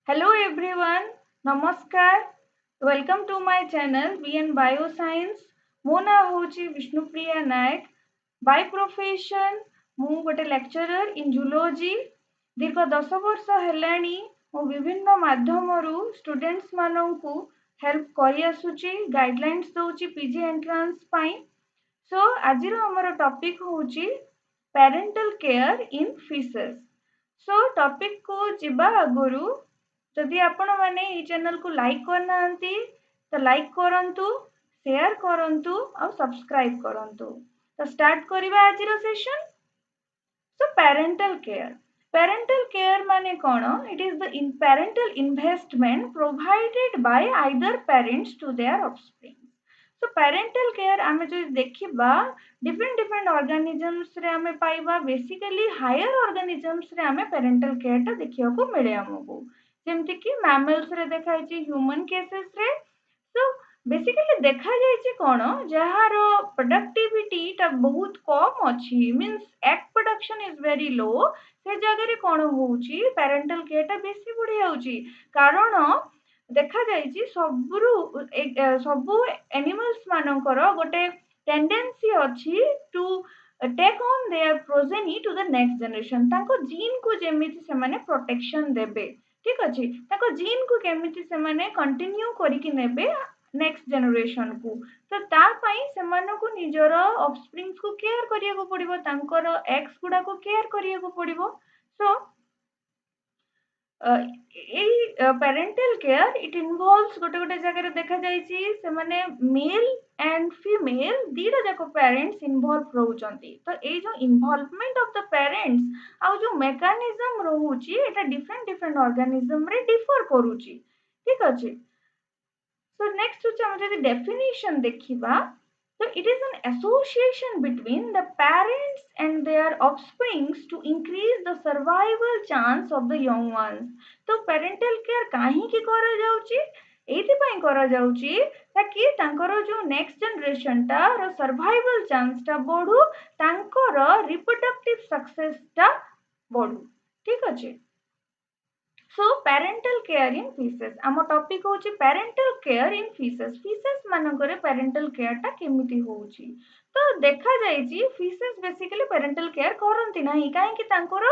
Hello everyone, Namaskar. Welcome to my channel BN Bioscience. ମୋ ନାଁ ହେଉଛି ବିଷ୍ଣୁପ୍ରିୟା ନାୟକ। ବାଇ ପ୍ରୋଫେସନ୍ ମୁଁ ଗୋଟେ ଲେକ୍ଚରର ଇନ୍ ଜୁଲୋଜି। ଦୀର୍ଘ 10 ବର୍ଷ ହେଲାଣି ମୁଁ ବିଭିନ୍ନ ମାଧ୍ୟମରୁ ଷ୍ଟୁଡେଣ୍ଟସ୍ ମାନଙ୍କୁ ହେଲ୍ପ କରି ଆସୁଛି, ଗାଇଡଲାଇନ୍ସ ଦଉଛି ପିଜି ଏଣ୍ଟ୍ରାନ୍ସ ପାଇଁ। ସୋ ଆଜିର ଆମର ଟପିକ୍ ହେଉଛି parental care in fishes. So topic କୁ ଯିବା ଆଗରୁ ଯଦି ଆପଣ ମାନେ ଏହି ଚ୍ୟାନେଲକୁ ଲାଇକ୍ କରିନାହାନ୍ତି ତ ଲାଇକ୍ କରନ୍ତୁ, ସେୟାର କରନ୍ତୁ ଆଉ ସବସ୍କ୍ରାଇବ କରନ୍ତୁ। ତ ଷ୍ଟାର୍ଟ କରିବା ଆଜିର session. So parental care. Parental care ମାନେ କ'ଣ? It is the parental investment provided by either parents to their offspring. So parental care ଆମେ ଯଦି ଦେଖିବା different organisms ରେ ଆମେ ପାଇବା, ବେସିକାଲି ହାୟର organisms ରେ ଆମେ parental care ଟା ଦେଖିବାକୁ ମିଳେ ଆମକୁ। ଯେମିତି କି mammals ରେ ଦେଖାଯାଇଛି, human cases ରେ। So ବେସିକାଲି ଦେଖାଯାଇଛି କ'ଣ, ଯାହାର ପ୍ରଡକ୍ଟିଭିଟି ଟା ବହୁତ କମ ଅଛି, means egg production is very low, ସେ ଜାଗାରେ କ'ଣ ହଉଛି, ପ୍ୟାରେଣ୍ଟାଲ କେୟାର ଟା ବେଶୀ ବଢି ଯାଉଛି। କାରଣ ଦେଖାଯାଇଛି ସବୁ ଏନିମଲ୍ସ ମାନଙ୍କର ଗୋଟେ ଟେଣ୍ଡେନ୍ସି ଅଛି to take on their progeny to the next generation. ତାଙ୍କ ଜିନ୍ କୁ ଯେମିତି ସେମାନେ ପ୍ରୋଟେକ୍ସନ ଦେବେ, ଠିକ ଅଛି, ତାଙ୍କ ଜିନ୍ କୁ କେମିତି ସେମାନେ କଣ୍ଟିନ୍ୟୁ କରିକି ନେବେ ନେକ୍ସଟ ଜେନେରେସନ କୁ। ତ ତା ପାଇଁ ସେମାନଙ୍କୁ ନିଜର ଅଫସ୍ପ୍ରିଙ୍ଗସ୍ କୁ କେୟାର କରିବାକୁ ପଡିବ, ତାଙ୍କର ଏଗ୍ସ ଗୁଡାକୁ କେୟାର କରିବାକୁ ପଡିବ। ସୋ ଏଇ ପ୍ୟାରେଣ୍ଟାଲ କେୟାର ଇଟ୍ ଇନଭଲ୍ଭସ୍ ଗୋଟେ ଜାଗାରେ ଦେଖାଯାଇଛି ସେମାନେ ମେଲ୍ ଆଣ୍ଡ ଫିମେଲ ଦିଟା ଯାକ ପ୍ୟାରେଣ୍ଟସ୍ ଇନଭଲ୍ଭ ରହୁଛନ୍ତି। ତ ଏଇ ଯୋଉ ଇନଭଲ୍ଭମେଣ୍ଟ ଅଫ ଦ ପ୍ୟାରେଣ୍ଟସ୍ ଆଉ ଯୋଉ ମେକାନିଜମ ରହୁଛି, ଏଟା ଡିଫରେଣ୍ଟ ଅର୍ଗାନିଜମ ରେ ଡିଫର କରୁଛି, ଠିକ ଅଛି। So next ହଉଛି ଆମେ ଯଦି definition ଦେଖିବା, so it is an association between the parents and their offsprings to increase the survival chance of the young ones. तो parental care କାହିଁକି କରାଯାଉଛି? ଏଇଥିପାଇଁ କରାଯାଉଛି ତାକି ତାଙ୍କର ଯୋଉ ନେକ୍ସଟ ଜେନେରେସନ ଟାର ସର୍ଭାଇଭାଲ ଚାନ୍ସ ଟା ବଢୁ, ତାଙ୍କର ରିପ୍ରଡକ୍ଟିଭ ସକ୍ସେସ ଟା ବଢୁ, ଠିକ ଅଛି। So parental care in feces, ଆମ ଟପିକ ହଉଛି parental care in feces। feces ମାନଙ୍କରେ parental care ଟା କେମିତି ହଉଛି? ତ ଦେଖାଯାଇଛି feces ବେସିକାଲି parental care କରନ୍ତି ନାହିଁ, କାହିଁକି? ତାଙ୍କର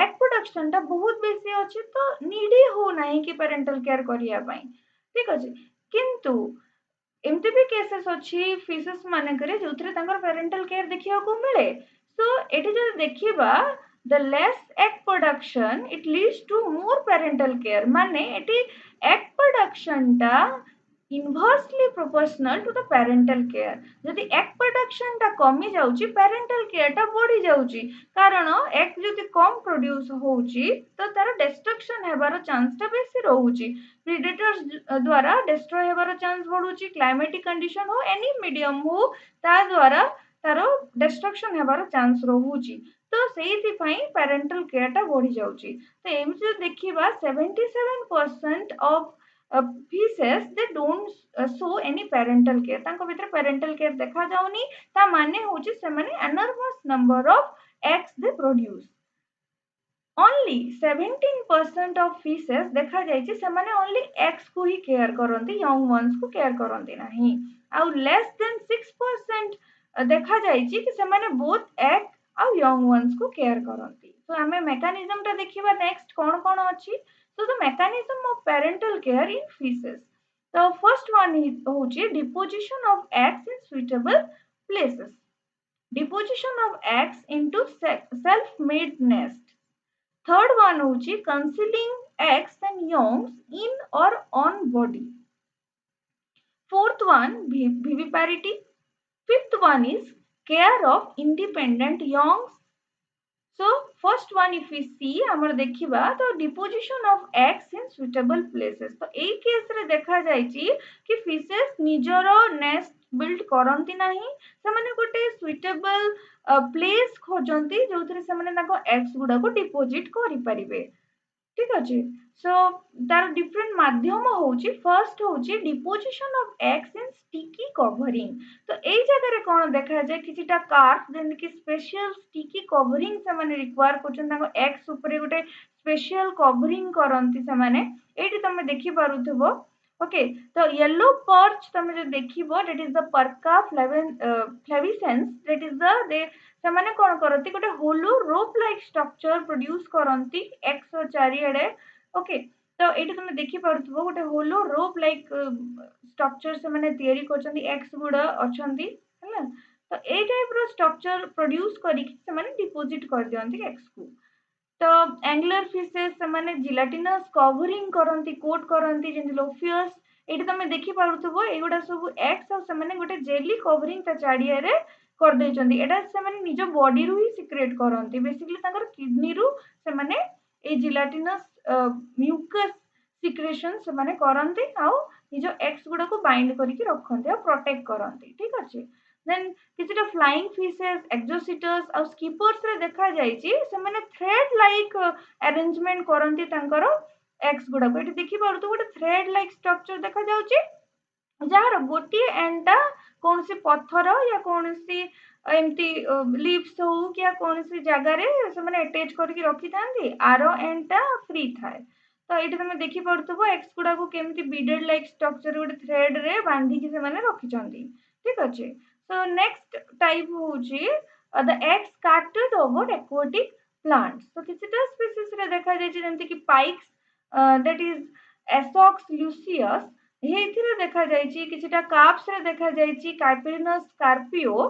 egg production ଟା ବହୁତ ବେଶୀ ଅଛି, ତ ନିଡି ହଉନାହିଁ କି parental care କରିବା ପାଇଁ, ଠିକ ଅଛି। କିନ୍ତୁ ଏମିତି ବି କେସେସ୍ ଅଛି ଫିସେସ୍ ମାନଙ୍କରେ ଯୋଉଥିରେ ତାଙ୍କର parental care ଦେଖିବାକୁ ମିଳେ। So ଏଠି ଯଦି ଦେଖିବା, the less egg production it leads to more parental care, ମାନେ ଏଠି egg production ଟା inversely proportional to the parental care। ଯଦି egg production ଟା କମି ଯାଉଛି, parental care ଟା ବଢି ଯାଉଛି, କାରଣ egg ଯଦି କମ produce ହଉଛି ତ ତାର destruction ହେବାର ଚାନ୍ସ ଟା ବେଶୀ ରହୁଛି, predators ଦ୍ୱାରା destroy ହେବାର ଚାନ୍ସ ବଢୁଛି, climatic condition ହଉ any medium ହଉ ତା ଦ୍ୱାରା ତାର destruction ହେବାର ଚାନ୍ସ ରହୁଛି। ତ ସେଇଥିପାଇଁ parental care ଟା ବଢି ଯାଉଛି। ତ ଏମିତି ଯଦି ଦେଖିବା 77% of feces they don't show any parental care, ତାଙ୍କ ଭିତରେ parental care ଦେଖା ଯାଉନି। ତା ମାନେ ହଉଛି ସେମାନେ enormous number of eggs they produce। only 17% of feces ଦେଖାଯାଇଛି ସେମାନେ only eggs କୁ ହିଁ କେୟାର କରନ୍ତି, young ones କୁ କେୟାର କରନ୍ତି ନାହିଁ। ଆଉ less than 6% ଦେଖାଯାଇଛି କି ସେମାନେ both egg ଆଉ young ones କୁ କେୟାର କରନ୍ତି। ତ ଆମେ ମେକାନିଜମ ଟା ଦେଖିବା ନେକ୍ସଟ କଣ କଣ ଅଛି। So the mechanism of parental care in feces. The first one ହଉଛି deposition of eggs in suitable places. Deposition of eggs into self-made nest. Third one ହଉଛି concealing eggs and youngs in or on body. Fourth one viviparity. Fifth one is care of independent youngs. So first one if we see ଆମର ଦେଖିବା ତ deposition of eggs in suitable places। ତ ଏଇ କେସରେ ଦେଖାଯାଇଛି କି phases ନିଜର next build କରନ୍ତି ନାହିଁ, ସେମାନେ ଗୋଟେ ସୁଇଟେବଲ ପ୍ଲେସ୍ ଖୋଜନ୍ତି ଯୋଉଥିରେ ସେମାନେ ତାଙ୍କ ଏଗ୍ସ ଗୁଡାକୁ ଡିପୋଜିଟ୍ କରିପାରିବେ, ଠିକ ଅଛି। ସୋ ତାର ଡିଫରେଣ୍ଟ ମାଧ୍ୟମ ହଉଛି, ଫର୍ଷ୍ଟ ହଉଛି deposition of eggs in sticky covering. ତ ଏଇ ଜାଗାରେ କଣ ଦେଖାଯାଏ, କିଛିଟା କାର୍ପ ଯେମିତି ସ୍ପେଶିଆଲ ଷ୍ଟିକି କଭରିଂ ସେମାନେ ରିକ୍ୱାର କରୁଛନ୍ତି ତାଙ୍କ ଏଗ୍ସ ଉପରେ ଗୋଟେ स्पेशल कवरिंग करंती से माने एटी तमे देखि पारुथबो ओके तो येलो पर्च तमे जो देखिबो that is the perca flavescens that is the दे से माने कोन करंती गोटे होलो रोप लाइक स्ट्रक्चर प्रोड्यूस करंती एक्स चारिएडे ओके तो एटी तमे देखि पारुथबो गोटे होलो रोप लाइक स्ट्रक्चर से माने तयारी करछंती एक्स गुडा अछंती हैला तो ए टाइप रो स्ट्रक्चर प्रोड्यूस करी से माने डिपॉजिट कर दियंती एक्स को तो एंगुलर फिशेस से माने जिलेटिनस कवरिंग करंती कोट करंती जेंति लोफियस एटी तमे देखि पारुथबो एगुडा सब एक्स और से माने गोटे जेली कवरिंग ता चाडिया रे कर देचंती एटा से माने निज बॉडी रु ही सीक्रेट करंती बेसिकली ताकर किडनी रु से माने ए जिलेटिनस म्यूकस सिक्रेशन से माने करंती आ निज एक्स गुडा को बाइंड करके रखंती आ प्रोटेक्ट करंती ठीक अछि देन किछटा फ्लाइंग फिशेस एक्सोसिटर्स और स्कीपर्स रे देखा जायछि से माने थ्रेड लाइक अरेंजमेंट करंती तांकर एक्स गुडा को एटी देखि पारु तो गोटे थ्रेड लाइक स्ट्रक्चर देखा जाउछि जार गोटी एंडा कौन सी पत्थर या कौन सी एमती लीव्स हो या कौन सी जगह रे से माने अटैच करके रखी थांती आरो एंडा फ्री थाए तो एटी तमे देखि पारुथबो एक्स गुडा को केमती बीडेड लाइक स्ट्रक्चर गोटे थ्रेड रे बांधी कि से माने रखी छंती ठीक अछि सो नेक्स्ट टाइप होची the eggs scattered over aquatic plants तो किछटा स्पीसीज रे देखा जाय छै जेमति कि पाइक्स दैट इज एसॉक्स ल्यूसियस हेथिरे देखा जाय छै किछटा कार्प्स रे देखा जाय छै काइपेरिनस स्कॉर्पियो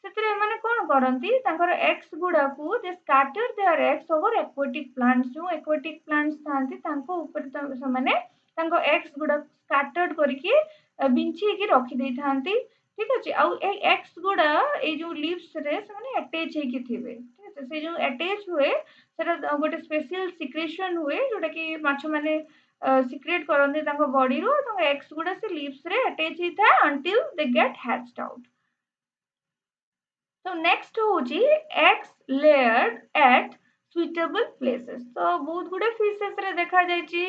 सेतरे माने कोन करंती तांकर एग्स गुडा को they scatter their eggs over aquatic plants जो एक्वाटिक प्लांट्स थांती तांको ऊपर से माने तांको एग्स गुडा स्कैटर्ड करके बिंची के रखी देई थांती ठीक अछि आ ए एक्स गुडा ए जो लीव्स रे से माने अटैच हे कि थिबे ठीक अछि से जो अटैच हुए सेटा गोटे स्पेशल सिक्रेशन हुए जोटा कि माछ माने सिक्रेट करंती तांको बॉडी रो तांको एग्स गुडा से लीव्स रे अटैच हे था until they get hatched out तो नेक्स्ट होची eggs layered at suitable places तो बहुत गुडे फिशेस रे देखा जाय छी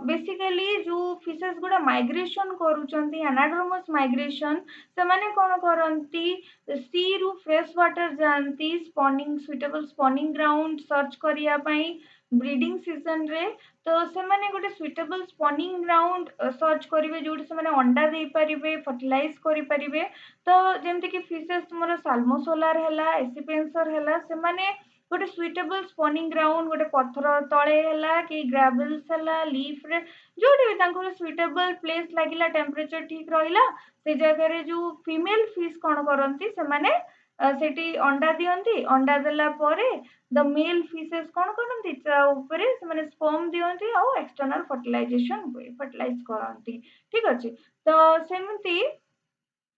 बेसिकली जो फिशेस गुडा माइग्रेशन करूचंती एनाड्रोमस माइग्रेशन से माने कोन करंती सी रु फ्रेश वाटर जानती spawning suitable spawning ground search करिया पई ब्रीडिंग सीजन रे तो से माने गोटे सुइटेबल स्पॉनिंग ग्राउंड सर्च करिवे जोटी से माने अंडा देई परिबे फर्टिलाइज करि परिबे तो जेमति कि फिशेस तुमरो साल्मोसोलार हैला एसिपेंसर हैला से माने गोटे सुइटेबल स्पॉनिंग ग्राउंड गोटे पत्थर तळे हैला कि ग्रेवल्स हैला लीफ रे जोटी भी तांको सुइटेबल प्लेस लागिला टेम्परेचर ठीक रहिला से जगह रे जो फीमेल फिश कोन करंती से माने सेठी अंडा दियंती अंडा देला परे द मेल फिशेस कोन करंती ता ऊपरे से माने स्पर्म दियंती आ एक्सटर्नल फर्टिलाइजेशन हुए फर्टिलाइज करंती ठीक अछि तो सेमती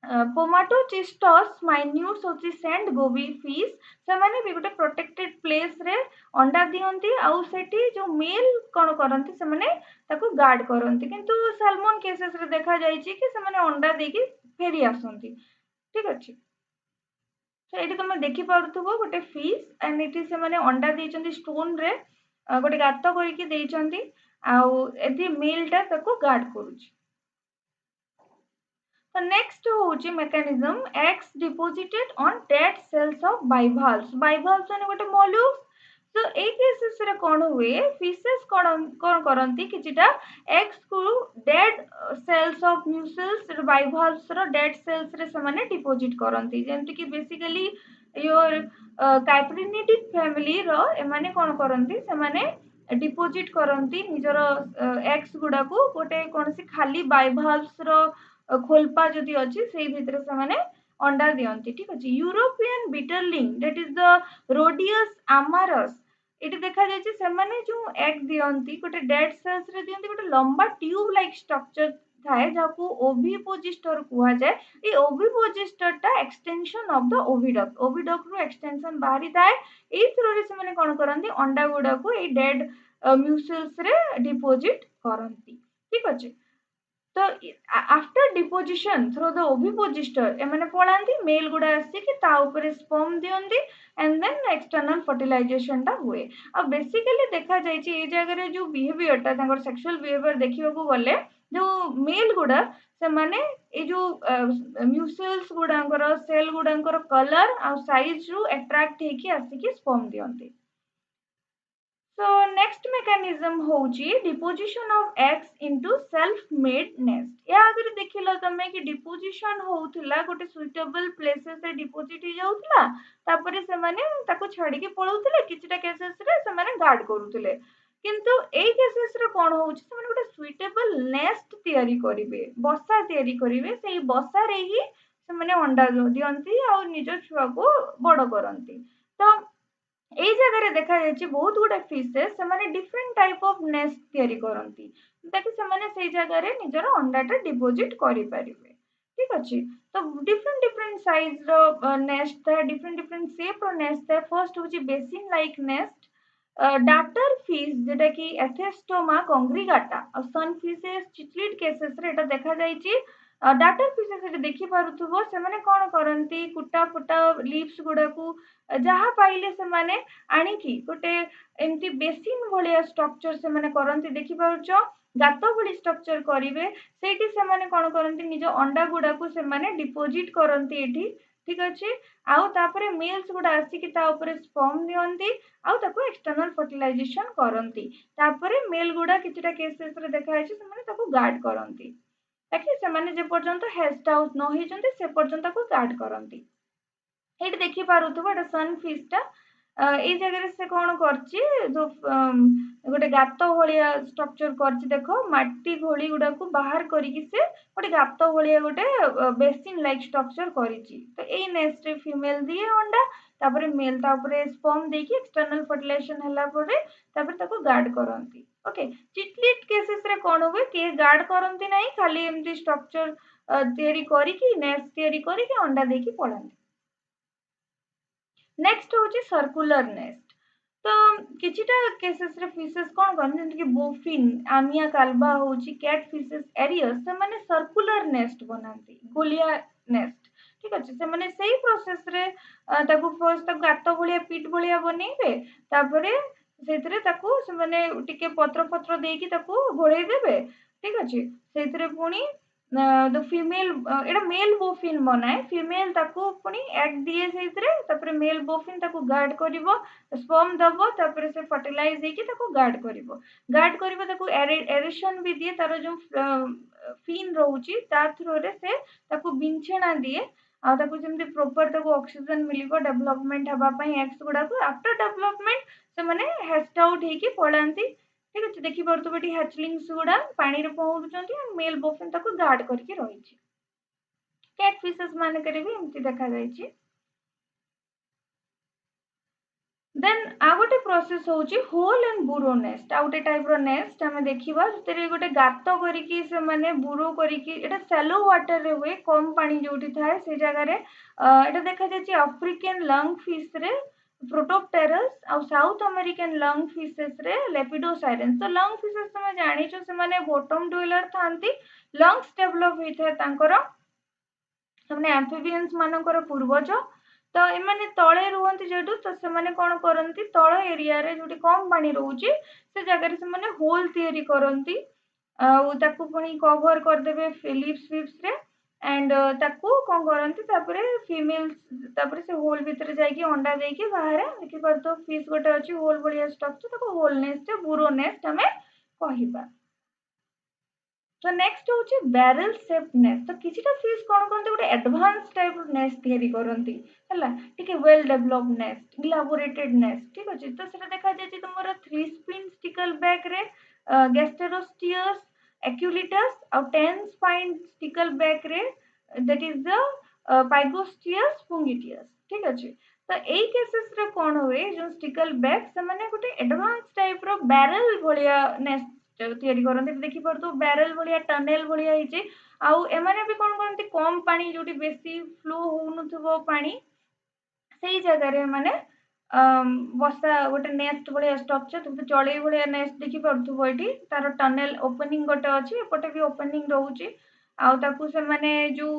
पोमाटोचिस्टस माइन्यूट्स होची सेंड गोबी फिश से माने भी गोटे प्रोटेक्टेड प्लेस रे अंडा दियंती आउ सेठी जो मेल कोन करंती से माने ताको गार्ड करंती किंतु सैल्मन केसेस रे देखा जाय छी कि से माने अंडा देकी फेरी आसंती ठीक अछि तो एटी तुम देखि पारुथबो गोटे फिश एंड एटी से माने अंडा देइचंती स्टोन रे गोटे गात करके देइचंती आउ एथि मेल टा ताको गार्ड करूची The next होची mechanism eggs deposited on dead cells of bivalves. Bivalves माने गोटे mollusks. तो एक केसेस रे कोन हुए फिशेस कोन करंती किछिटा eggs को dead cells of mussels bivalves रो dead cells रे समाने deposit करंती जेंति कि बेसिकली योर काइप्रिनिडिक फैमिली रो एमाने कोन करंती समाने डिपोजिट करंती निजर एक्स गुडा को गोटे कोनसी खाली बाइवाल्व्स रो खोलपा जदि अछि सेही भितरे से माने अंडा दियंती ठीक अछि European bitterling that is the Rhodeus amarus एटी देखा जाय छै से माने जो एग दियंती गोटे डेड सेल्स रे दियंती गोटे लंबा ट्यूब लाइक स्ट्रक्चर थाए जाको ओविपोजिस्टर कुआ जाय ए ओविपोजिस्टर टा एक्सटेंशन ऑफ द ओविडक्ट रो एक्सटेंशन बाहरी थाए ए थ्रू रे से माने कोन करंती अंडा गुडा को ए डेड म्यूसल्स रे डिपोजिट करंती ठीक अछि तो after deposition through the ovipositor एमाने पळांती मेल गुडा आसी कि ता ऊपर स्पर्म दियंती एंड देन एक्सटर्नल फर्टिलाइजेशन टा हुए अब बेसिकली देखा जाय छी ए जगह रे जो बिहेवियर टा तांगर सेक्सुअल बिहेवियर देखिबो को गले जो मेल गुडा से माने ए जो म्यूसल्स गुडांकर सेल गुडांकर कलर आ साइज रु अट्रैक्ट हे कि आसी कि स्पर्म दियंती तो नेक्स्ट मेकानिज्म होची deposition of eggs into self made nest. या आगे देखिलो तमे कि डिपोजिशन होउथिला गोटे सुइटेबल प्लेसेस रे डिपोजिट हो जाउथिला, तापरे से माने ताको छाडी के पळौथिले, किछटा केसेस रे से माने गार्ड करूथिले। किंतु एई केसेस रे कोन होउची, से माने गोटे सुइटेबल नेस्ट तयारी करिवे, बसा तयारी करिवे, सेई बसा रे ही से माने अंडा दियंती आ निज छुआ को बड़ करंती। तो एई जगह रे देखा जायछि बहुत गुडा फिशेस से माने डिफरेंट टाइप ऑफ नेस्ट तयारी करंती, ताकि से माने सेई जगह रे निजर अंडाटा डिपोजिट करि परिबे। ठीक अछि। तो डिफरेंट डिफरेंट साइज रो नेस्ट था, डिफरेंट डिफरेंट शेप रो नेस्ट था। फर्स्ट होछि basin like nest, darter fish जेटा कि एथेस्टोमा कॉन्ग्रिगाटा और सन फिशेस चिचलिड केसेस रे एटा देखा जायछि। डाटर फिशेस एटा देखि पारुथबो, से माने कोन करंती, कुटा फुटा लीव्स गुडा को जहा पाइले से माने आनी की गोटे एमती बेसिन भलिया स्ट्रक्चर से माने करंती, देखि पारुचो गात भली स्ट्रक्चर करिवे, सेठी से माने कोन करंती, निज अंडा गुडा को से माने डिपोजिट करंती एठी। ठीक अछि। आउ तापरे मेल्स गुडा आसी कि ता ऊपर स्पर्म दियंती, आउ ताको एक्सटर्नल फर्टिलाइजेशन करंती। तापरे मेल गुडा किछटा केसेस रे देखा जायछि से माने ताको गार्ड करंती, ताकि से माने जे पर्यंत हेस्ट आउट न होई जंती से पर्यंत ताको गार्ड करंती। एठी देखि पारुथबो एटा सन फिश टा, एई जगह रे से कोन करछि, जो गोटे गात भलिया स्ट्रक्चर करछि, देखो माटी घोली गुडा को बाहर करी कि से गोटे गात भलिया गोटे बेसिन लाइक स्ट्रक्चर करिछि। तो एई नेस्ट रे फीमेल दिए अंडा, तापरे मेल ता ऊपर स्पर्म देकी एक्सटर्नल फर्टिलाइजेशन हला परे तापरे ताको गार्ड करंती। ओके। चिटलिट केसेस रे कोन होवे के गार्ड करंती नाही, खाली एमती स्ट्रक्चर तयारी करी कि नेस्ट तयारी करी कि अंडा देकी पळंती। नेक्स्ट होची सर्कुलर नेस्ट। तो किछिटा केसेस रे फिशेस कोन करन, जेंति कि बोफिन, आमिया काल्बा होची, कैट फिशेस एरियस, से माने सर्कुलर नेस्ट बनांती, गोलिया नेस्ट। ठीक अछि। से माने सेही प्रोसेस रे ताको फर्स्ट ताको गात भलिया पिट भलिया बनेइबे, तापरे सेतरे ताको से माने टिके पत्र पत्र देकी ताको घोड़ेइ देबे। ठीक अछि। सेतरे पुणी द फीमेल एटा मेल बोफिन बनाए, फीमेल ताको पुणी एग दिए सेतरे, तापरे मेल बोफिन ताको गार्ड करिवो, स्पर्म दबो, तापरे से फर्टिलाइज देकी ताको गार्ड करिवो। गार्ड करिवो ताको एरेशन भी दिए, तारो जो फिन रहउची ता थ्रू रे से ताको बिंछेना दिए, आ ताको जेमति प्रॉपर ताको ऑक्सीजन मिलिबो डेवलपमेंट हबा पई एग्स गुडा को। आफ्टर डेवलपमेंट से माने हैस्ट आउट हेकी पळांती। ठीक अछि। देखि पारुथबो एठी हैचलिंग्स गुडा पानी रे पहुंचुचंती, मेल बोफिन ताको गार्ड करके रहिछि। कैट फिशेस माने करे भी एमति देखा जायछि। देन आ गोटे प्रोसेस होची होल एंड बुरो नेस्ट। आ गोटे टाइप रो नेस्ट हमें देखिबा, जतरे गोटे गात करिकी से माने बुरो करिकी, एटा शैलो वाटर रे हुए, कम पानी जोठी थाए से जगह रे। एटा देखा जायछि अफ्रीकन लंग फिश रे प्रोटोप्टेरस, आ साउथ अमेरिकन लंग फिशेस रे लेपिडोसाइरेंस। तो लंग फिशेस तमे जानिछो से माने बॉटम ड्वेलर थांती, लंग्स डेवलप होई थाए तांकर, से एम्फिबियंस मानकर पूर्वज। तो एमाने तळे रुहंती जेडू, तो से माने कोन करंती, तळ एरिया रे जोटी कम पानी रहउची से जगह रे से माने होल तयारी करंती, ताकू पुणी कवर कर देबे लीव्स फिव्स रे, एंड ताकू कोन करंती, तापरे फीमेल्स तापरे से होल भीतर जाईकी अंडा देकी बाहर देखि परतो फिश गोटे अछि होल बलिया स्ट्रक्चर, ताको होल नेस्ट बुरो नेस्ट हमें कहिबा। तो नेक्स्ट होची बैरल शेप नेस्ट। तो किछिटा फिश कोन करते गोटे एडवांस टाइप नेस्ट तयारी करंती, हला ठीक well developed nest, elaborated nest. ठीक अछि। तो सेटा देखा जाय छै तुमरा 3 स्पिन स्टिकल बैक रे गैस्टेरोस्टियस एक्युलिटस और 10 स्पाइन स्टिकल बैक रे, दैट इज द पाइगोस्टियस फुंगिटियस। ठीक अछि। तो एई केसेस रे कोन होए, जो स्टिकल बैक से माने गोटे एडवांस टाइप रो बैरल भलिया नेस्ट तयारी करंती। देखि परतो बैरल भलिया टनेल भलिया हिचे, आउ एमाने भी कोन करंती, कम पानी जोटी बेसी फ्लो होउनथबो पानी, सेई जगह रे माने बसा गोटे नेस्ट भलिया स्ट्रक्चर, तो चळई भलिया नेस्ट देखि परथबो एठी, तार टनेल ओपनिंग गोटे अछि, एपटे भी ओपनिंग रहउची। आउ ताकू से माने जो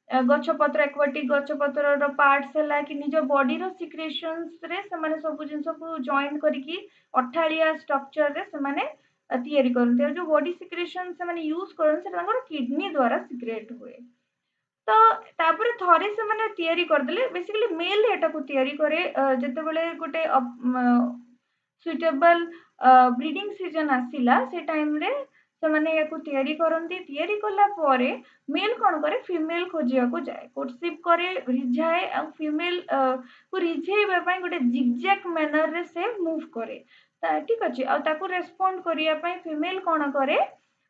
गछ पत्र एक्वाटिक गछ पत्र रो पार्ट्स हला कि निज बॉडी रो सिक्रेशंस रे से माने सब जिंस को जॉइन करिकी अठालिया स्ट्रक्चर रे से माने तयारी करते हैं। जो बॉडी सिक्रेशन से माने यूज करन से तांकर किडनी द्वारा सिक्रेट हुए। तो तापरे थरे से माने तयारी कर देले, बेसिकली मेल एटा को तयारी करे जते बेले गोटे सुइटेबल ब्रीडिंग सीजन आसिला से टाइम रे से माने याकू तैयारी करंती तैयारी कला परे मेल कोन करे फीमेल खोजिया को जाए कोर्टशिप करे रिझाए आ फीमेल को रिझेइबा पई गोटे जिगजैग मैनर रे से मूव करे ठीक अछि आ ताकू रेस्पोंड करिया पई फीमेल कोन करे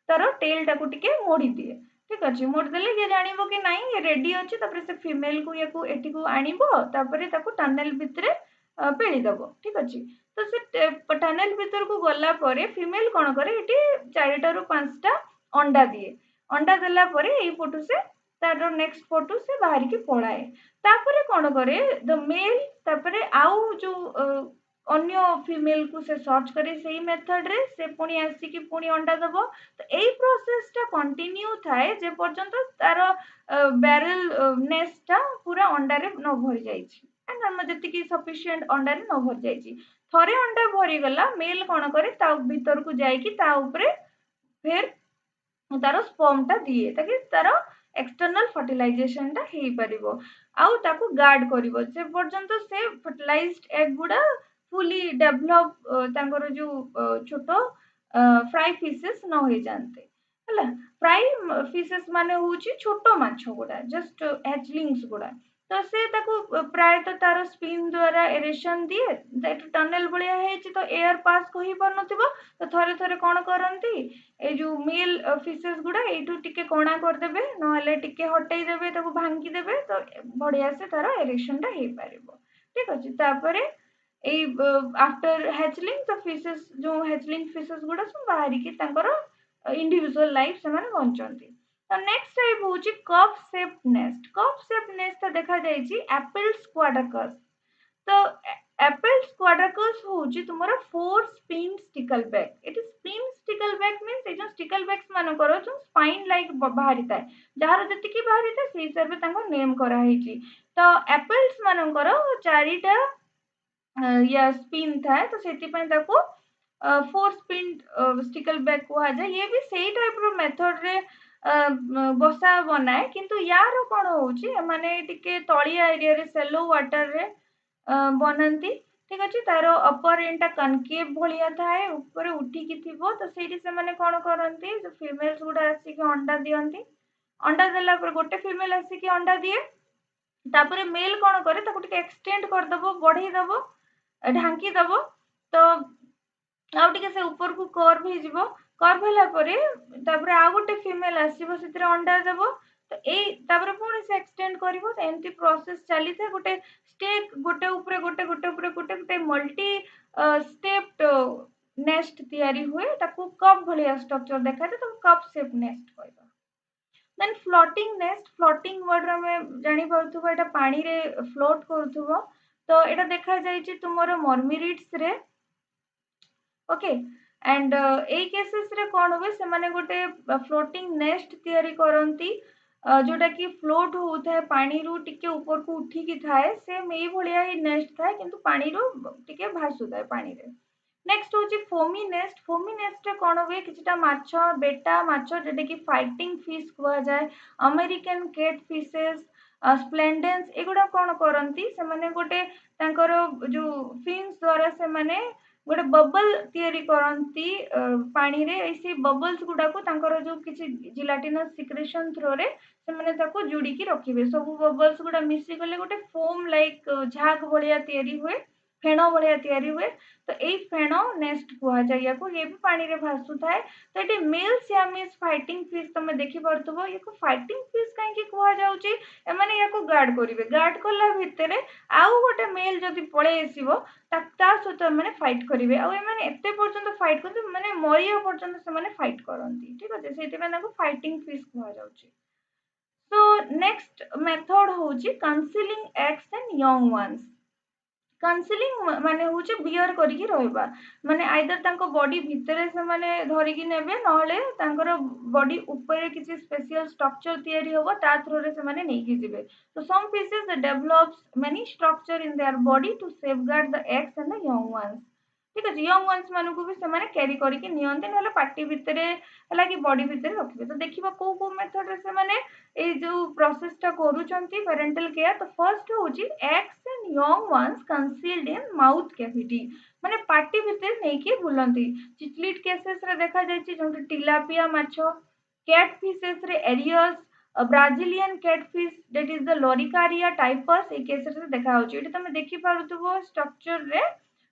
तारो टेल टाकू टिके मोड़ी दिए ठीक अछि मोड़ देले ये जानिबो कि नाही ये रेडी अछि तापर से फीमेल को याकू एटी को आनिबो तापर ताकू टनल भितरे पेली दबो ठीक अछि तो से टनल भीतर को गला परे फीमेल कोन करे एटी 4टा रु 5टा अंडा दिए अंडा देला परे एई पटु से तार नेक्स्ट पटु से बाहर की पळाए तापर कोन करे द मेल तापर आउ जो अन्य फीमेल को से सर्च करे सेही मेथड रे से पुनी आसी की पुनी अंडा दबो तो एई प्रोसेस टा कंटिन्यू थाए जे पर्यंत तार बैरल नेस्ट टा पूरा अंडा रे न भरि जाईछि एंड हम जति की सफिशिएंट अंडा रे न भरि जाईछि थरे अंडा भरी गला मेल कोन करे ता भीतर को जाई की ता ऊपरे फिर तार स्पर्म टा दिए ताकि तार एक्सटर्नल फर्टिलाइजेशन टा हेई परिबो आउ ताकू गार्ड करिवो जे पर्यंत से फर्टिलाइज्ड एग गुडा फुली डेवलप तांकर जो छोटो फ्राई फिशेस न होई जानते हला फ्राई फिशेस माने होची छोटो माछ गुडा जस्ट हैचलिंग्स गुडा तो से ताकू प्राय तो तार स्पिन द्वारा एरेशन दिए टनल भलिया हेची तो एयर पास को ही परनथिबो तो थरे थरे कोन करंती ए जो मेल फिशेस गुडा एठू टिके कोणा कर देबे नहले टिके हटाई देबे ताकू भांगी देबे तो बढ़िया से तार एरेशन टा हे परिबो ठीक अछि तापरे A after hatchling the fishes जो हैचलिंग फिशेस गुडा सब बाहरी की तांकर इंडिविजुअल लाइफ से माने बंचंती तो नेक्स्ट टाइप होची कप शेप नेस्ट तो देखा जाईची एप्पल स्क्वाडकस तो एप्पल स्क्वाडकस होची तुमरो four spine stickleback it is spine stickleback means ए जो स्टिकल बैक्स मानो करो जो स्पाइन लाइक बाहरी थाए जहार जति की बाहरी थाए से हिसाब रे तांको नेम करा हेची तो एप्पल्स मानो करो चारिटा या स्पिन थाए तो सेति पय ताको फोर स्पिन स्टिकल बैक कुहा जाए ये भी सेही टाइप रो मेथड रे बसा बनाए किंतु यार कोन होची माने टिके तळिया एरिया रे सेलो वाटर रे बनंती ठीक अछि तारो अपर एंडा कनकेव भलिया थाए ऊपर उठी की थिबो तो सेठी से माने कोन करंती जो फीमेल्स गुडा आसी के अंडा दियंती अंडा देला पर गोटे फीमेल आसी के अंडा दिए तापर मेल कोन करे ताको टिके एक्सटेंड कर दबो बढ़ी दबो ढांकी दबो तो आउ टिके से ऊपर को कर्व हे जिवो कर्व होला परे तापर आ गोटे फीमेल आसीबो सेतिर अंडा देबो तो ए तापर पुनी से एक्सटेंड करिवो तो एंती प्रोसेस चली थे गोटे स्टेक गोटे ऊपर गोटे मल्टी स्टेप्ड नेस्ट तयारी हुए ताको कप भलिया स्ट्रक्चर देखा तो कप शेप नेस्ट कहबा देन फ्लोटिंग वर्ड में जानी पाउथबो एटा पानी रे फ्लोट करथबो तो एटा देखा जाईची तुमरो मर्मिरिड्स रे ओके एंड ए केसेस रे कोन होबे से माने गोटे फ्लोटिंग नेस्ट तयारी करंती जोटा की फ्लोट होउथाय पानी रु टिके ऊपर को उठी की थाए से मेई भलिया ही नेस्ट थाए किंतु पानी रु टिके भासुथाय पानी रे नेक्स्ट होची फोमी नेस्ट रे कोन होबे किछटा माछ बेटा माछ जेटा की फाइटिंग फिश कुआ जाय अमेरिकन कैट फिशेस स्प्लेंडेंस एगुडा कोन करंती से माने गोटे तांकर जो फिन्स द्वारा से माने गोटे बबल तयारी करंती पानी रे ऐसे बबल्स गुडा को तांकर जो किछि जिलाटिनस सिक्रेशन थ्रो रे से माने ताको जुडी की रखिबे सब बबल्स गुडा मिसी गले गोटे फोम लाइक झाग भलिया तयारी हुए फेण भलिया तयारी हुए तो एई फेण नेस्ट कुआ जाय याको ये भी पानी रे भासु थाए तो एटी मेल सियामीज फाइटिंग फिश तमे देखि परथबो याको फाइटिंग फिश काहे की कुआ जाउची ए माने याको गार्ड करिवे गार्ड करला भितरे आउ गोटे मेल जदी पळे आसीबो ता सहित माने फाइट करिवे आ माने एते पर्यंत फाइट करते माने मरिया पर्यंत से माने फाइट करंती ठीक अछि सेति माने ताको फाइटिंग फिश कुआ जाउची सो नेक्स्ट मेथड होची concealing eggs and young ones concealing माने होचे बियर करिकी रहबा माने आइदर तांको बॉडी भितरे से माने धरि की नेबे नहले तांकर बॉडी ऊपर किछि स्पेशल स्ट्रक्चर तयारी होबो ता थ्रू रे से माने नै की जिवे तो some fishes develops many structure in their body to safeguard the eggs and the young ones ठीक अच्छे यंग वंस मान को भी से कैरी करके नियंती ना पार्टी भितर है कि बॉडी भितर रखिए तो देखा कौ कौ मेथड से जो प्रोसेसटा करूछंती पेरेंटल केयर तो फर्स्ट होची eggs and young ones concealed in mouth cavity माने पार्टी भितर नेकी बुलंती चिचलिट केसेस रे देखा जायछि जोंति टिलापिया माछो कैट फिशेस रे Arius Brazilian catfish that is the Loricaria typus ए केसेस रे देखा होची एटी तमे देखि पारुथबो स्ट्रक्चर रे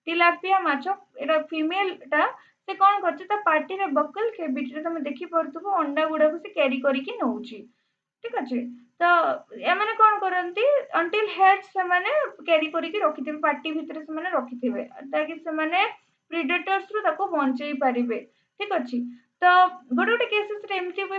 टिलापिया माछ एटा फीमेल टा से कौन करছে ता पार्टी रे बकल केविटी रे तमे देखि परथबो अंडा गुडा को से कैरी करिकि नउची ठीक अछि तो ए माने कौन करंती अंटिल हेड्स से माने कैरी करिकि रखिथिबे पार्टी भितर से माने रखिथिबे ताकि से माने प्रेडेटर्स रु ताको बंचेई परिबे ठीक अछि तो गोटे गोटे केसेस रे एमती हुए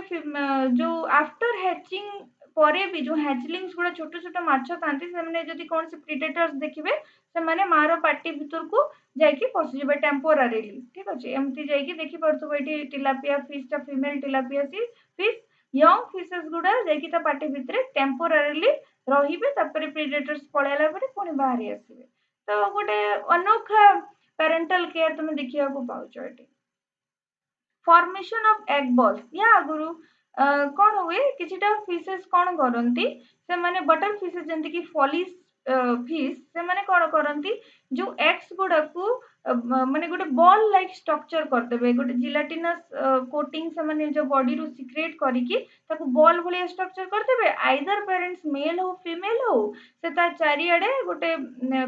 जो आफ्टर हैचिंग परे भी जो हैचलिंग्स गुड़ा छोट छोट माछ थांती से माने जदी कोन से प्रेडेटर्स देखिबे से माने मारो पार्टी भितर को जाइकी पसिजिबे टेम्पोरारीली ठीक अछि एमती जाइकी देखि परथबो एठी टिलापिया फिश ता female tilapia fish young fishes गुड़ा जाइकी ता पार्टी भितर टेम्पोरारीली रहिबे तापर प्रेडेटर्स पळेला परे पुनी बाहरी आसीबे तो गोटे अनोखा पेरेंटल केयर तुम देखिया को पाउछ एठी फॉर्मेशन ऑफ एग बॉल्स या आगुरु कौन हुए किछिटा फिशेस कौन करंती से माने बटर फिशेस जंती कि फॉलिस फिश से माने कौन करंती जो एग्स गुडा को माने गोटे बॉल लाइक स्ट्रक्चर करदेबे गोटे जिलेटिनस कोटिंग से माने जो बॉडी रु सिक्रेट करिकि ताको बॉल भलिया स्ट्रक्चर करदेबे आइदर पेरेंट्स मेल हो फीमेल हो से ता चारिआडे गोटे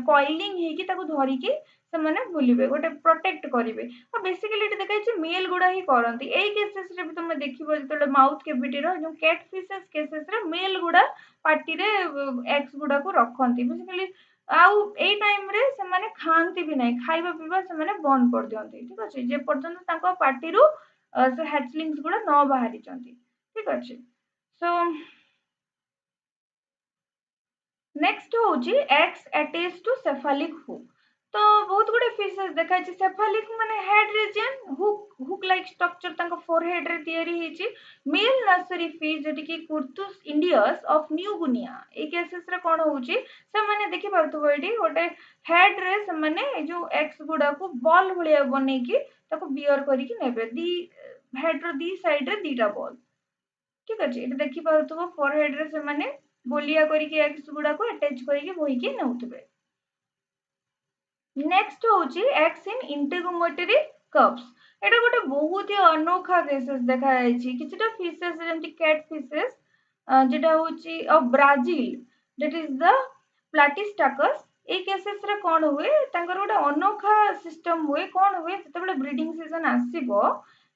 कॉइलिंग हेकी ताको धरिकी से माने बुलिबे गोटे प्रोटेक्ट करिवे और बेसिकली एटा देखाइ मेल गुडा ही करंती एई केसेस रे भी तुम देखिबो जतले माउथ कैविटी रो जो कैट फिशेस केसेस रे मेल गुडा पार्टी रे एग्स गुडा को रखंती बेसिकली आउ एई टाइम रे से माने खांती भी नै खाइबा पीबा से माने बंद कर दियंती ठीक अछि जे पर्यंत ताको पार्टी रु से हैचलिंग्स गुडा न बाहरी चंती ठीक अछि सो नेक्स्ट होची eggs attach to cephalic hook तो बहुत गुडे फिशेस देखा छी सेफालिक माने head region hook like structure ताको फोरहेड रे तयारी हेची मेल नर्सरी फिश जेटी कि Kurtus indicus of New Guinea ए केसेस रे कोन होची से माने देखि पाउतबो एडी गोटे हेड रे से माने जो एक्स गुडा को बॉल भलिया बनै की ताको बियर करी की नेबे the head row the side रे दीटा बॉल ठीक अछि एटा देखि पाउतबो फोरहेड रे से माने गोलिया करी की एक्स गुडा को अटैच करी की बोही की नउतबे नेक्स्ट होची एक्स इन इंटेगुमेटरी कप्स एटा गोटे बहुत ही अनोखा केसेस देखा जायछि किछटा फिशेस जेंति कैट फिशेस जेटा होची of Brazil that is the Platystacus ए केसेस रे कोन हुए तांकर गोटे अनोखा सिस्टम हुए कोन हुए जते बेले ब्रीडिंग सीजन आसीबो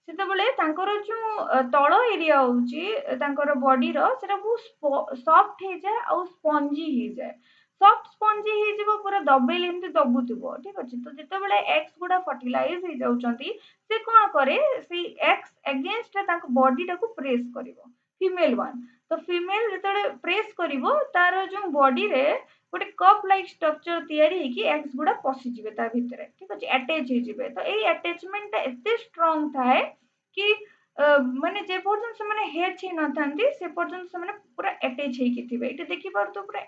सेते बेले तांकर जो तळ एरिया होची तांकर बॉडी रो सेटा बहुत सॉफ्ट हे जाय और स्पंजी हे जाय सॉफ्ट स्पंजी हे जिवो पूरा दबेले एमती दबुथिबो ठीक अछि तो जते बेले एक्स गुडा फर्टिलाइज हे जाउचंती से कोन करे से एक्स अगेंस्ट ताको बॉडी टाको प्रेस करिवो फीमेल वन तो फीमेल जते प्रेस करिवो तार जो बॉडी रे गोटे कप लाइक स्ट्रक्चर तयारी हे कि एक्स गुडा पसि जिवे ता भितरे ठीक अछि अटैच हे जिवे तो एई अटैचमेंट एते स्ट्रांग थाए कि माने जे पर्यंत से माने हेड छै न थांती से पर्यंत से माने पूरा अटैच हे कि थिबे एटे देखि पार तो पूरा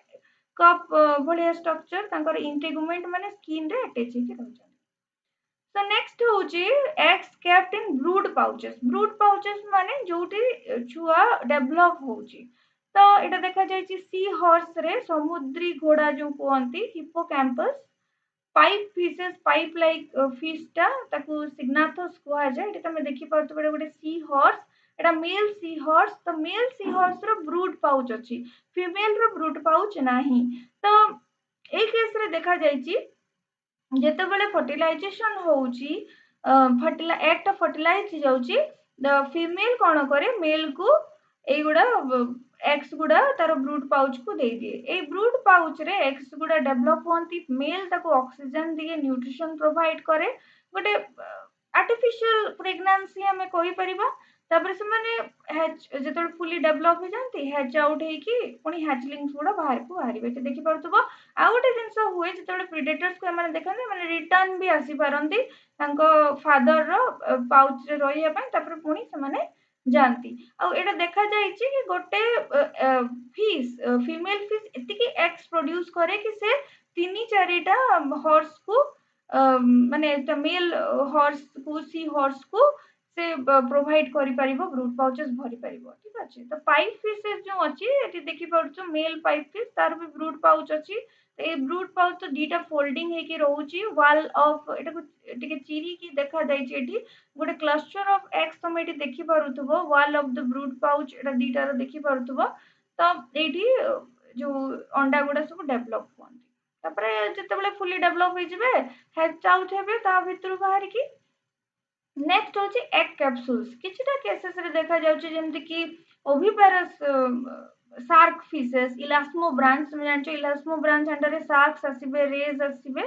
कप भलिया स्ट्रक्चर तांकर इंटेगुमेंट माने स्किन रे अटैच हे कि रहउछन तो नेक्स्ट होची eggs kept in brood pouches माने जोटी छुआ डेवलप होची तो एटा देखा जायछि सी हॉर्स रे समुद्री घोड़ा जो कोहंती Hippocampus pipe fishes pipe like fish टा ताकू सिग्नाथोस कुआ जाय एटा तमे देखि पारतो बडे बडे सी हॉर्स एटा मेल सी हॉर्स तो मेल सी हॉर्स रो ब्रूड पाउच अछि फीमेल रो ब्रूड पाउच नाही तो ए केस रे देखा जायछि जेते बेले फर्टिलाइजेशन होउची फर्टिला एक टा फर्टिलाइज हो जाउची द फीमेल कोन करे मेल को एगुडा एक्स गुडा तार ब्रूड पाउच को दे दिए ए ब्रूड पाउच रे एक्स गुडा डेवलप होंती मेल ताको ऑक्सीजन दिए न्यूट्रिशन प्रोवाइड करे गोटे आर्टिफिशियल प्रेगनेंसी हमें कहि परिबा तापर से माने हैच जेतोल फुली डेवलप हो जानती हैच आउट हे कि पुनी हैचलिंग्स गुडा बाहर को बाहरिबे ते देखि परतबो आ गोटे जिंस हुए जेतोल प्रेडेटर्स को माने देखन माने रिटर्न भी आसी पारंती तांको फादर रो पाउच रे रहिया पय तापर पुनी से माने जानती आ एटा देखा जायछि कि गोटे फिश फीमेल फिश एतिकी एग्स प्रोड्यूस करे कि से 3-4टा हॉर्स को माने मेल हॉर्स को सी हॉर्स को से प्रोवाइड करि परिबो ब्रूड पाउचेस भरी परिबो ठीक अछि तो पाइप फिशेस जो अछि एठी देखि पड़छो मेल पाइप फिश तार भी ब्रूड पाउच अछि तो ए ब्रूड पाउच तो दीटा फोल्डिंग हे के रहउची वॉल ऑफ एटा को टिके चिरी की देखा जाय छी एठी गोटे क्लस्टर ऑफ एग्स तुम एठी देखि पारुथबो wall of the brood pouch एटा दीटा रो देखि पारुथबो तो एठी जो अंडा गुडा सब डेवलप होंती तापरे जेतेबेले फुली डेवलप होई जिवे हेच आउट हेबे ता भितरु बाहर की नेक्स्ट होची एग कैप्सूल्स किछटा केसेस रे देखा जाउची जेमति कि ओविपारस शार्क फिशेस इलास्मो ब्रांच में जानचो इलास्मो ब्रांच अंडर रे शार्क्स आसीबे रेज आसीबे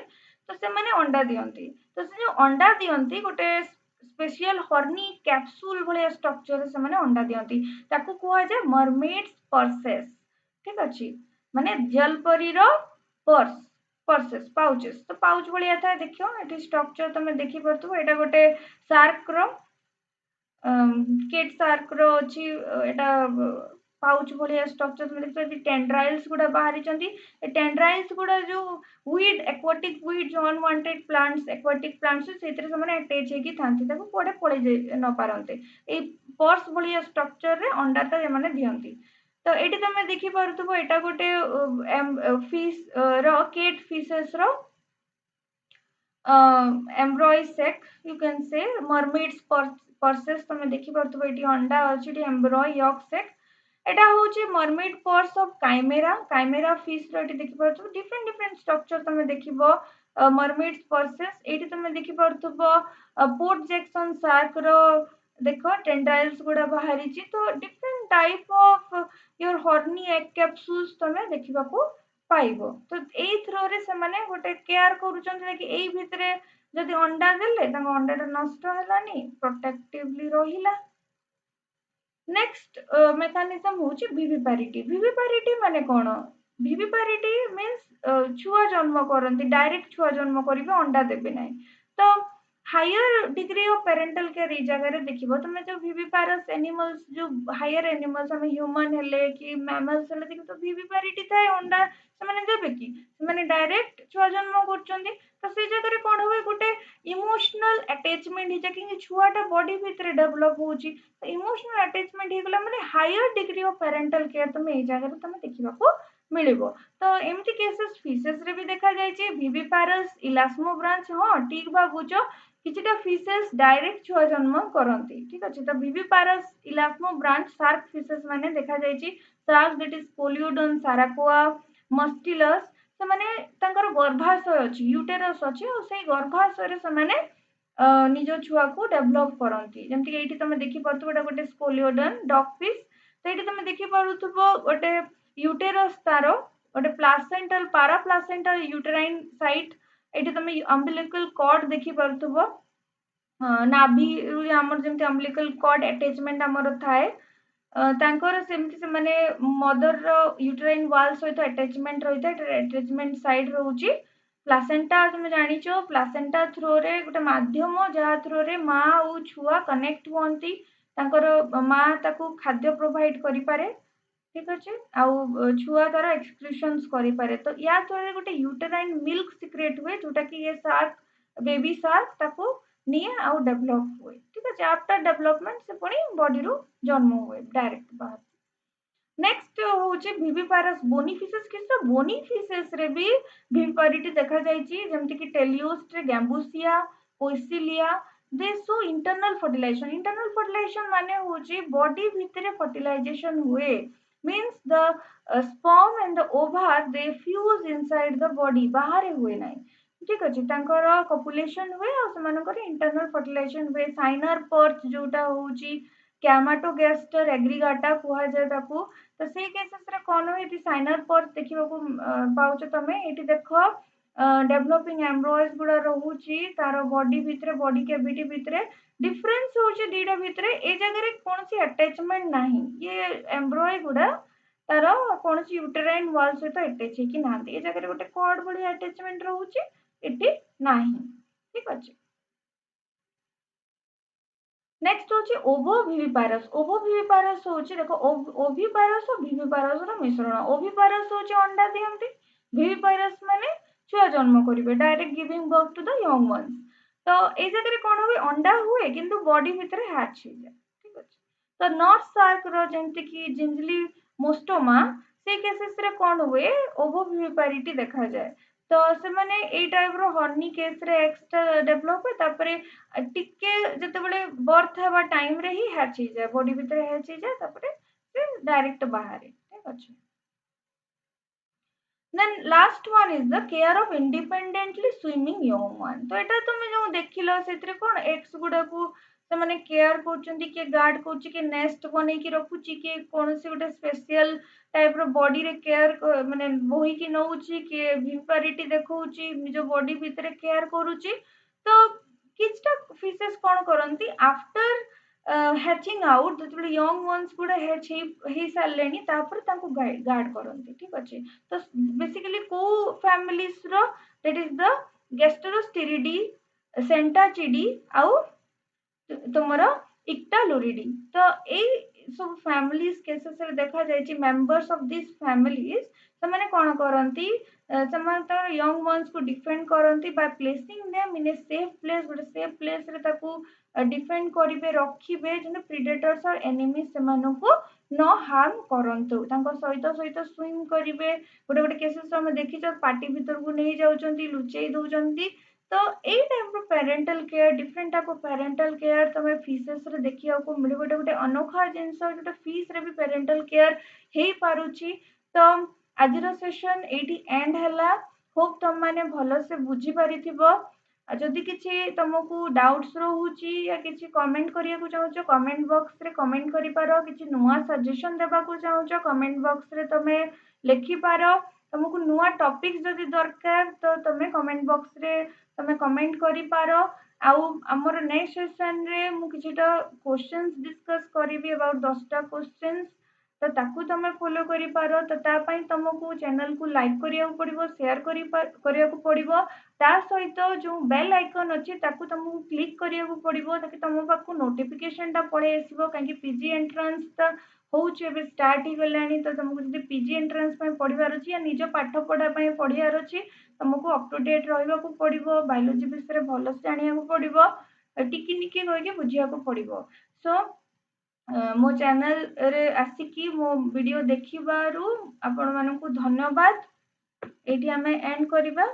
तो से माने अंडा दियंती तो से जो अंडा दियंती गोटे स्पेशल हॉर्नी कैप्सूल भलिया स्ट्रक्चर से माने अंडा दियंती ताकू कोहा जे मरमेड्स पर्सेस ठीक अछि माने जलपरी रो पर्स पर्सेस पाउचेस तो पाउच भलिया था देखियो एटी स्ट्रक्चर तमे देखि परतु एटा गोटे शार्क रो केट शार्क रो अछि एटा पाउच भलिया स्ट्रक्चर में देखियो टेंड्राइल्स गुडा बाहरी चंदी ए टेंड्राइल्स गुडा जो वीड एक्वाटिक वीड जो अनवांटेड प्लांट्स एक्वाटिक प्लांट्स सेतरे से माने अटैच हे की थांती ताको कोडे पळे न पारंते ए पर्स भलिया स्ट्रक्चर रे अंडा ता माने दियंती तो एटी तमे देखि परतुबो एटा गोटे फिश रो केट फिशेस रो embryo sac you can say mermaid's purses तमे देखि परतुबो एटी अंडा अछि एटी एम्ब्रॉय यॉक सेक एटा होची mermaid purse of chimera fish रो एटी देखि परतुबो डिफरेंट डिफरेंट स्ट्रक्चर तमे देखिबो मरमेड्स पर्सेस एटी तमे देखि परतुबो पोर्ट जैक्सन शार्क रो देखो टेंडाइल्स गुडा बाहरी छि तो different type of your horny egg capsules तमे देखिबा को पाइबो तो एई थ्रो रे से माने गोटे केयर करूचन जे कि एई भितरे जदि अंडा देले तांग अंडाटा नष्ट हलानी प्रोटेक्टिवली रहिला नेक्स्ट मेकानिज्म होची विविपारिटी माने कोन विविपारिटी मींस छुआ जन्म करंती डायरेक्ट छुआ जन्म करिवे अंडा देबे नै तो higher degree of parental care ई जगह रे देखिबो तमे जो विविपारस एनिमल्स जो हायर एनिमल्स हम ह्यूमन हेले कि मैमल्स हेले देखि तो विविपारिटी थाए अंडा से माने देबे कि से माने डायरेक्ट छुआ जन्म करचंदी तो से जगह रे कोन होय गुटे इमोशनल अटैचमेंट ही कि छुआटा बॉडी भीतर डेवलप होची इमोशनल अटैचमेंट ही गला माने higher degree of parental care तमे ए जगह रे तमे देखिबा को मिलिबो तो एमती केसेस फिशेस रे भी देखा जाय छै विविपारस इलास्मो ब्रांच हां ठीक बा बुझो किछटा फिशेस डायरेक्ट छुआ जन्म करंती ठीक अछि तो विविपारस इलास्मो ब्रांच शार्क फिशेस माने देखा जाय छै शार्क दैट इज पोलियोडन साराकोआ मस्टिलस से माने तांकर गर्भाशय अछि यूटेरस अछि और सेही गर्भाशय रे से माने निज छुआ को डेवलप करंती जेमति एठी तमे देखि परतु एटा गोटे स्कोलियोडन डॉग फिश तो एठी तमे देखि पारुथबो गोटे यूटेरस तारो गोटे प्लासेंटल पारा प्लासेंटल यूटेराइन साइट एठी तमे अम्बिलिकल कॉर्ड देखि पारुथबो नाभि हमर जेमति अम्बिलिकल कॉर्ड अटैचमेंट हमर थाए तांकर सेमति से माने मदर रो यूटेराइन वॉल सहित अटैचमेंट रहिता अटैचमेंट साइड रहउची प्लासेंटा तुम जानिचो प्लासेंटा थ्रो रे गोटे माध्यम जहा थ्रो रे माँ और छुआ कनेक्ट होंती तांकर माँ ताको खाद्य प्रोवाइड करि पारे ठीक अछि आउ छुआ द्वारा एक्सक्रीशंस करि पारे तो या थ्रो रे गोटे यूटेराइन मिल्क सिक्रेट हुए जोटा कि ये शार्क बेबी शार्क ताको निये आउ डेवलप हुए ठीक अछि आफ्टर डेवलपमेंट से पुणी बॉडी रो जन्म हुए डायरेक्ट बाहर नेक्स्ट होचे विविपारस बोनी फिशेस किस बोनी फिशेस रे भी विविपारिटी देखा जायछि जेमति कि टेलियोस्ट्रे गैम्बुसिया पोइसिलिया दे सो इंटरनल फर्टिलाइजेशन माने होची बॉडी भितरे फर्टिलाइजेशन हुए means the sperm and the ova they fuse inside the body बाहर हुए नाही ठीक अछि तांकर कपुलेशन हुए और समानकर इंटरनल फर्टिलाइजेशन हुए साइनर पर्च जोटा होची कैमाटोगेस्टर एग्रीगाटा कुहा जाय ताकू तो से केसेस रे कोन होय एटी साइनर पर्च देखिबा को पाउछ तमे एटी देखो डेवलपिंग एम्ब्रॉयज गुडा रहउची तार बॉडी भितरे बॉडी कैविटी भितरे डिफरेंस होची दीडा भितरे ए जगह रे कोनसी अटैचमेंट नाही ये एम्ब्रॉय गुडा तार कोनसी यूटेराइन वॉल सहित अटैच है कि नांती ए जगह रे गोटे कॉर्ड बडी अटैचमेंट रहउची एटी नाही ठीक अछि नेक्स्ट होची ओवोविविपारस होची देखो ओविपारस और विविपारस रो मिश्रण ओविपारस होची अंडा दियंती विविपारस माने छुआ जन्म करेंगे direct giving birth to the young ones. तो ये जगह कौन हुए अंडा हुए किंतु बॉडी भितर हैच हो जाए ठीक अच्छे। तो नर्स शार्क रो जेमति कि जिंजली मोस्टोमा से केसेस रे कौन हुए ओवोविविपारिटी देखा जाए। तो से माने ए टाइप रो हर्नी केस रे एक्स्ट्रा डेवलप हुए तापरे टिके जते बळे बर्थ हेबा टाइम रे ही हैच हो जाए बॉडी भितर हैच हो जाए तापरे से डायरेक्ट बाहर ठीक अच्छे। Then last one is the care of independently swimming young one। तो एटा तुम जो देखिलो सेतरे कोन एग्स गुडा को से माने केयर करचंती के गार्ड करची के नेस्ट बनै की रखुची के कोनसी गुटे स्पेशल टाइप रो बॉडी रे केयर माने बोही की नउची के विपारिटी देखौची निज बॉडी भितरे केयर करूची। तो किछटा फिशेस कोन करंती आफ्टर हैचिंग आउट जतबे यंग वंस गुडा हैच हे सारलेनी तापर ताको गार्ड करंती ठीक अछि। तो बेसिकली को फैमिलीज रो that is the Gasterosteidae Centrarchidae आउ तुमर इक्टालुरिडी। तो ए सब फैमिलीज केसेस रे देखा जायछि मेंबर्स ऑफ दिस फैमिलीज से माने कोन करंती समान तो यंग वंस को डिफेंड करंती by placing them in a safe place good safe place रे ताकू डिफेंड करिवे रखिबे जने प्रेडेटर्स और एनिमीज से मानो को न हार्म करंतु तांको सहित सहित स्विम करिवे गोटे गोटे केसेस हम देखि छ पार्टी भीतर को नहीं जाउचंती लुचेई दउचंती। तो ए टाइप रो parental care different type of parental care तमे फिशेस रे देखिया को मिले गोटे गोटे अनोखा जिंस गोटे फिश रे भी पेरेंटल केयर हे पारुची। तो आज रो सेशन एटी एंड हला होप तुम माने भलो से बुझी पारिथिबो। जदि किसी तुमको डाउट्स रोची या किसी कमेंट करिया को चाहो कमेंट बॉक्स रे कमेंट करि पारो किसी नुआ सजेशन देबा को चाहो कमेंट बॉक्स रे तमे लिखि पारो। तुमको नुआ टॉपिक्स जदि दरकार तो तमे कमेंट बॉक्स रे तमे कमेंट करि पारो। आउ हमर नेक्स्ट सेशन रे मु किछिटा क्वेश्चंस डिस्कस करिवि अबाउट 10टा क्वेश्चंस। तो ताकू तमे फॉलो करि पारो। तो ता पई तुमको चैनल को लाइक करिया पड़िबो शेयर करिया पड़िबो। ता सहित जो बेल आइकन अछि ताकू तुमको क्लिक करिया पड़िबो ताकि तुम पाखु नोटिफिकेशन टा पळे आसीबो काहे कि पीजी एंट्रेंस ता होउछ एबे स्टार्ट ही गलानी। तो तुमको जदि पीजी एंट्रेंस पई पढिबार अछि या निज पाठ पढा पई पढियार अछि तुमको अप टू डेट रहइबा को पड़िबो बायोलॉजी विषय भलो से जानिया को पड़िबो टिकी निकी होय के बुझिया को पड़िबो। सो मो चैनल रे आसिकी मो वीडियो देखिबारु आपण मानकु धन्यवाद। एठी हमें एंड करिबा।